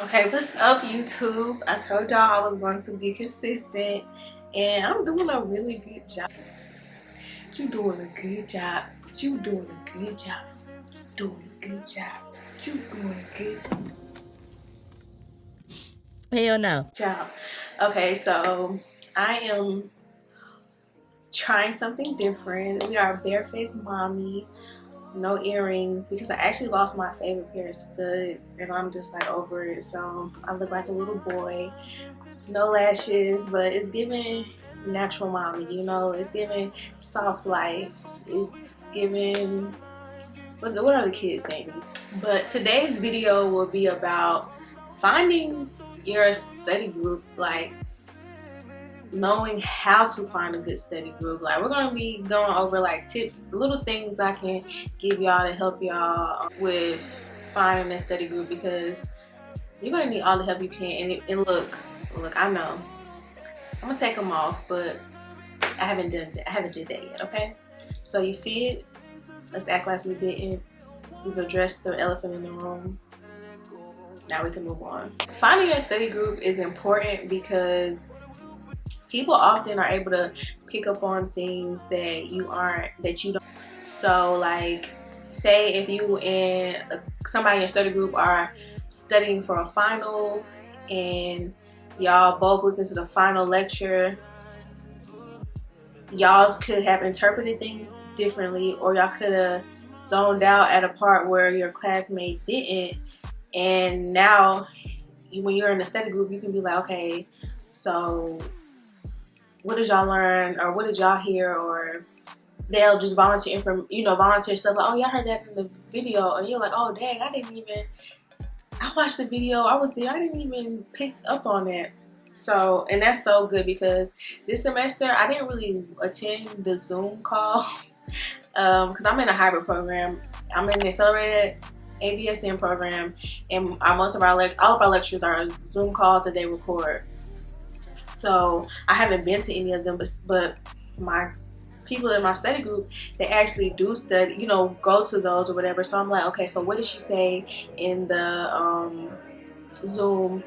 Okay, what's up, YouTube? I told y'all I was going to be consistent, and I'm doing a really good job. You doing a good job. You doing a good job. You doing a good job. You doing a good Hell no. job. Okay, so I am trying something different. We are barefaced mommy, no earrings, because I actually lost my favorite pair of studs, and I'm just like over it. So I look like a little boy. No lashes, but it's giving natural mommy, you know. It's giving soft life. It's giving, what are the kids saying? But today's video will be about finding your study group, like knowing how to find a good study group. Like, we're gonna be going over like tips, little things I can give y'all to help y'all with finding a study group, because you're gonna need all the help you can. And look, I know I'm gonna take them off, but I haven't done that. I haven't did that yet. Okay, so you see it. Let's act like we didn't. We've addressed the elephant in the room. Now we can move on. Finding your study group is important because people often are able to pick up on things that you don't. So, like, say if you and somebody in your study group are studying for a final, and y'all both listen to the final lecture, y'all could have interpreted things differently, or y'all could have zoned out at a part where your classmate didn't. And now when you're in a study group, you can be like, okay, so what did y'all learn, or what did y'all hear? Or they'll just volunteer volunteer stuff like, oh yeah, I heard that in the video, and you're like, oh dang, I watched the video, I was there, I didn't even pick up on that. So, and that's so good, because this semester I didn't really attend the Zoom calls because I'm in a hybrid program. I'm in the accelerated ABSN program, and all of our lectures are Zoom calls that they record. So I haven't been to any of them, but my people in my study group, they actually do study, go to those or whatever. So I'm like, okay, so what did she say in the Zoom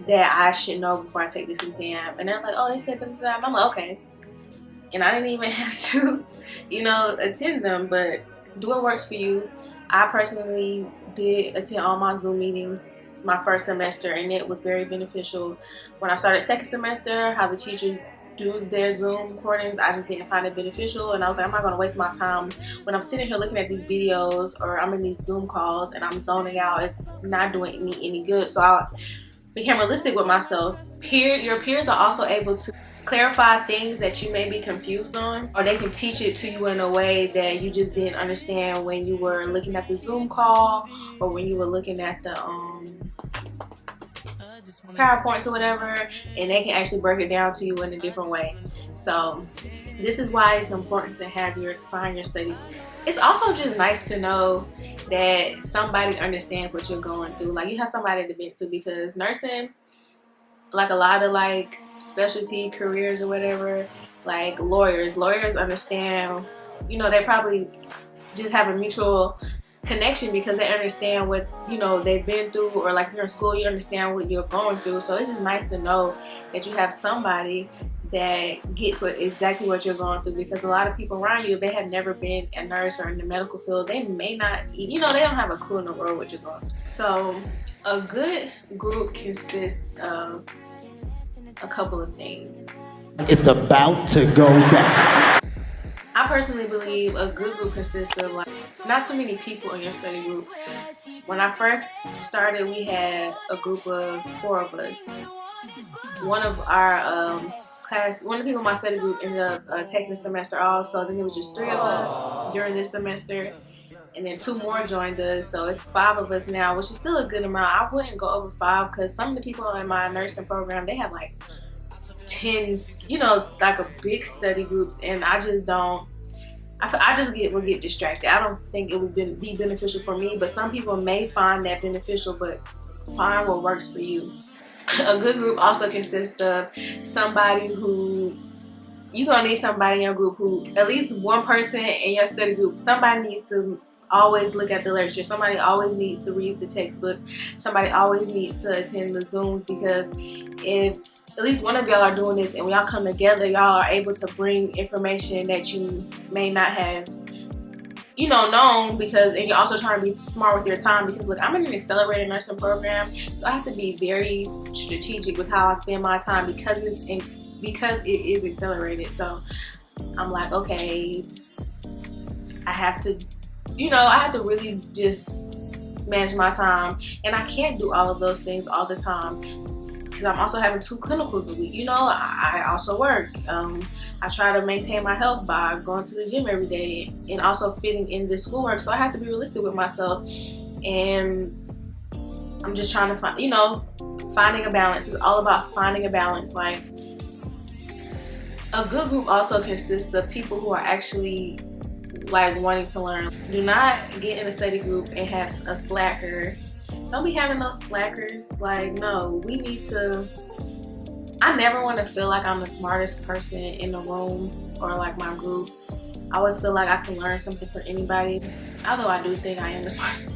that I should know before I take this exam? And they're like, oh, they said that. I'm like, okay. And I didn't even have to, attend them, but do what works for you. I personally did attend all my Zoom meetings my first semester, and it was very beneficial. When I started second semester, how the teachers do their Zoom recordings, I just didn't find it beneficial, and I was like, I'm not going to waste my time when I'm sitting here looking at these videos, or I'm in these Zoom calls and I'm zoning out. It's not doing me any good. So I became realistic with myself. Your peers are also able to clarify things that you may be confused on, or they can teach it to you in a way that you just didn't understand when you were looking at the Zoom call, or when you were looking at the PowerPoints or whatever, and they can actually break it down to you in a different way. So this is why it's important to find your study. It's also just nice to know that somebody understands what you're going through. Like, you have somebody to vent to, because nursing, like a lot of like specialty careers or whatever, like lawyers understand, they probably just have a mutual connection because they understand what they've been through, or like you're in school, you understand what you're going through. So it's just nice to know that you have somebody that gets exactly what you're going through, because a lot of people around you, if they have never been a nurse or in the medical field, they may not, they don't have a clue in the world what you're going through. So a good group consists of a couple of things. It's about to go down. I personally believe a good group consists of like not too many people in your study group. When I first started, we had a group of 4 of us. One of our one of the people in my study group ended up taking the semester off, so then it was just 3 of us during this semester, and then 2 more joined us, so it's 5 of us now, which is still a good amount. I wouldn't go over 5, because some of the people in my nursing program, they have like 10, like a big study groups, and I just don't. I just would get distracted. I don't think it would be beneficial for me, but some people may find that beneficial. But find what works for you. A good group also consists of somebody who, you're gonna need somebody in your group who, at least one person in your study group, somebody needs to always look at the lecture. Somebody always needs to read the textbook. Somebody always needs to attend the Zooms, because if at least one of y'all are doing this and when y'all come together, y'all are able to bring information that you may not have, you know, known, because, and you're also trying to be smart with your time, because look, I'm in an accelerated nursing program, so I have to be very strategic with how I spend my time, because it is accelerated. So I'm like, okay, I have to, you know, I have to really just manage my time, and I can't do all of those things all the time, because I'm also having 2 clinicals a week. You know, I also work. I try to maintain my health by going to the gym every day and also fitting in this schoolwork. So I have to be realistic with myself, and I'm just trying to find, you know, finding a balance. It's all about finding a balance. Like, a good group also consists of people who are actually like wanting to learn. Do not get in a study group and have a slacker. Don't be having those slackers. Like, no, we need to, I never want to feel like I'm the smartest person in the room or like my group. I always feel like I can learn something from anybody, although I do think I am the smartest.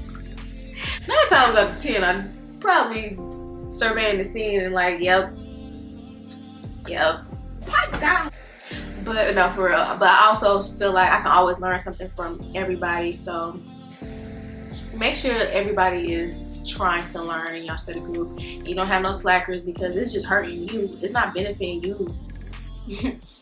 9 times out of 10, I'm probably surveying the scene and like, yep. But no, for real. But I also feel like I can always learn something from everybody. So make sure everybody is trying to learn in your study group. You don't have no slackers, because it's just hurting you. It's not benefiting you.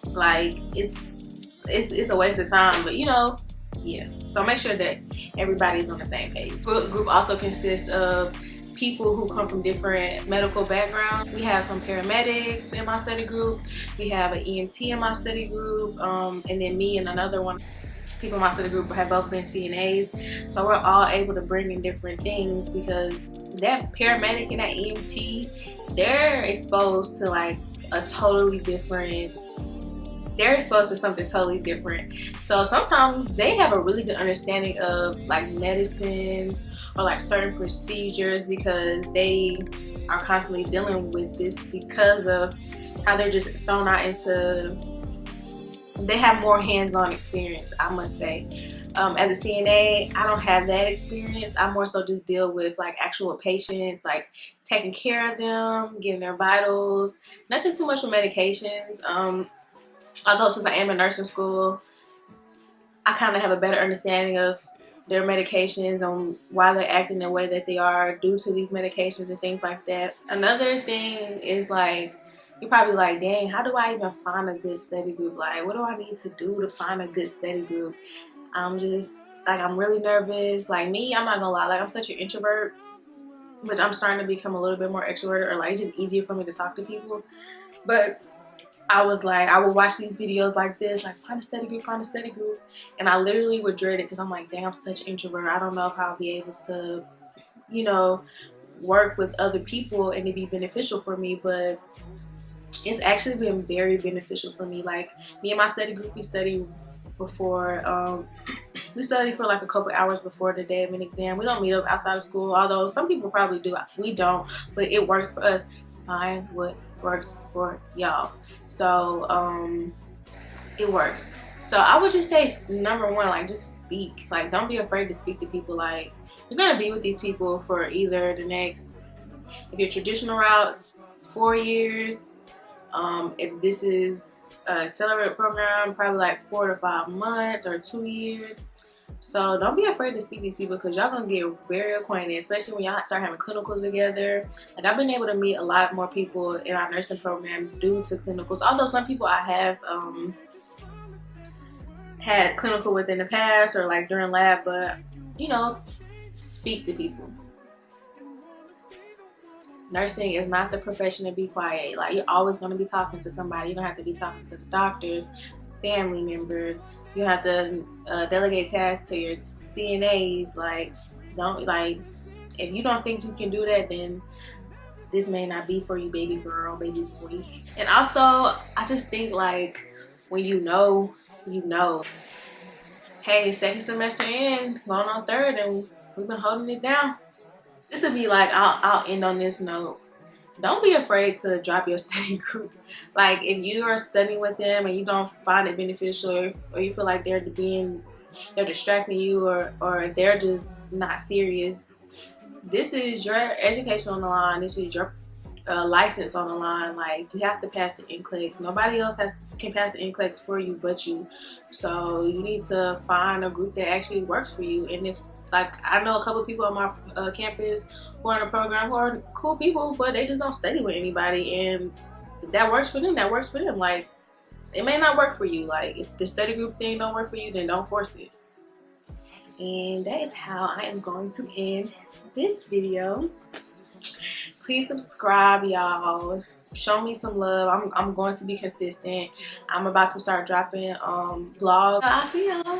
Like, it's a waste of time. But you know, yeah. So make sure that everybody's on the same page. Group also consists of people who come from different medical backgrounds. We have some paramedics in my study group. We have an EMT in my study group, and then me and another one. People in my study group have both been CNAs, so we're all able to bring in different things, because that paramedic and that EMT, they're exposed to like a totally different, they're exposed to something totally different. So sometimes they have a really good understanding of like medicines or like certain procedures, because they are constantly dealing with this because of how they're just thrown out into, they have more hands-on experience, I must say. As a CNA, I don't have that experience. I more so just deal with like actual patients, like taking care of them, getting their vitals, nothing too much with medications. Although since I am in nursing school, I kind of have a better understanding of their medications and why they're acting the way that they are due to these medications and things like that. Another thing is like, you're probably like, dang, how do I even find a good study group? Like, what do I need to do to find a good study group? I'm just, like, I'm really nervous. Like me, I'm not gonna lie, like I'm such an introvert, which I'm starting to become a little bit more extroverted, or like it's just easier for me to talk to people. But I was like, I would watch these videos like this, like find a study group, and I literally would dread it, because I'm like, dang, I'm such an introvert. I don't know if I'll be able to, you know, work with other people and it be beneficial for me. But it's actually been very beneficial for me. Like, me and my study group, we study before, we study for like a couple hours before the day of an exam. We don't meet up outside of school, although some people probably do. We don't, but it works for us. Find what works for y'all. So it works. So I would just say, number one, like, just speak. Like, don't be afraid to speak to people. Like, you're gonna be with these people for either the next, if you're traditional route, 4 years. If this is an accelerated program, probably like 4 to 5 months or 2 years. So don't be afraid to speak to these people, because y'all gonna get very acquainted, especially when y'all start having clinicals together. Like, I've been able to meet a lot more people in our nursing program due to clinicals. Although some people I have had clinical with in the past or like during lab, but you know, speak to people. Nursing is not the profession to be quiet. Like, you're always going to be talking to somebody. You don't have to be talking to the doctors, family members. You have to delegate tasks to your CNAs. Like, don't, like, if you don't think you can do that, then this may not be for you, baby girl, baby boy. And also, I just think, like, when you know, you know. Hey, second semester in, going on third, and we've been holding it down. This would be like, I'll end on this note. Don't be afraid to drop your study group. Like, if you are studying with them and you don't find it beneficial, or you feel like they're being they're distracting you, or they're just not serious. This is your education on the line. This is your license on the line. Like, you have to pass the NCLEX. Nobody else can pass the NCLEX for you but you. So you need to find a group that actually works for you. And if, like, I know a couple people on my campus who are in a program who are cool people, but they just don't study with anybody, and if that works for them, that works for them. Like, it may not work for you. Like, if the study group thing don't work for you, then don't force it. And that is how I am going to end this video. Please subscribe, y'all. Show me some love. I'm going to be consistent. I'm about to start dropping vlogs. I'll see y'all.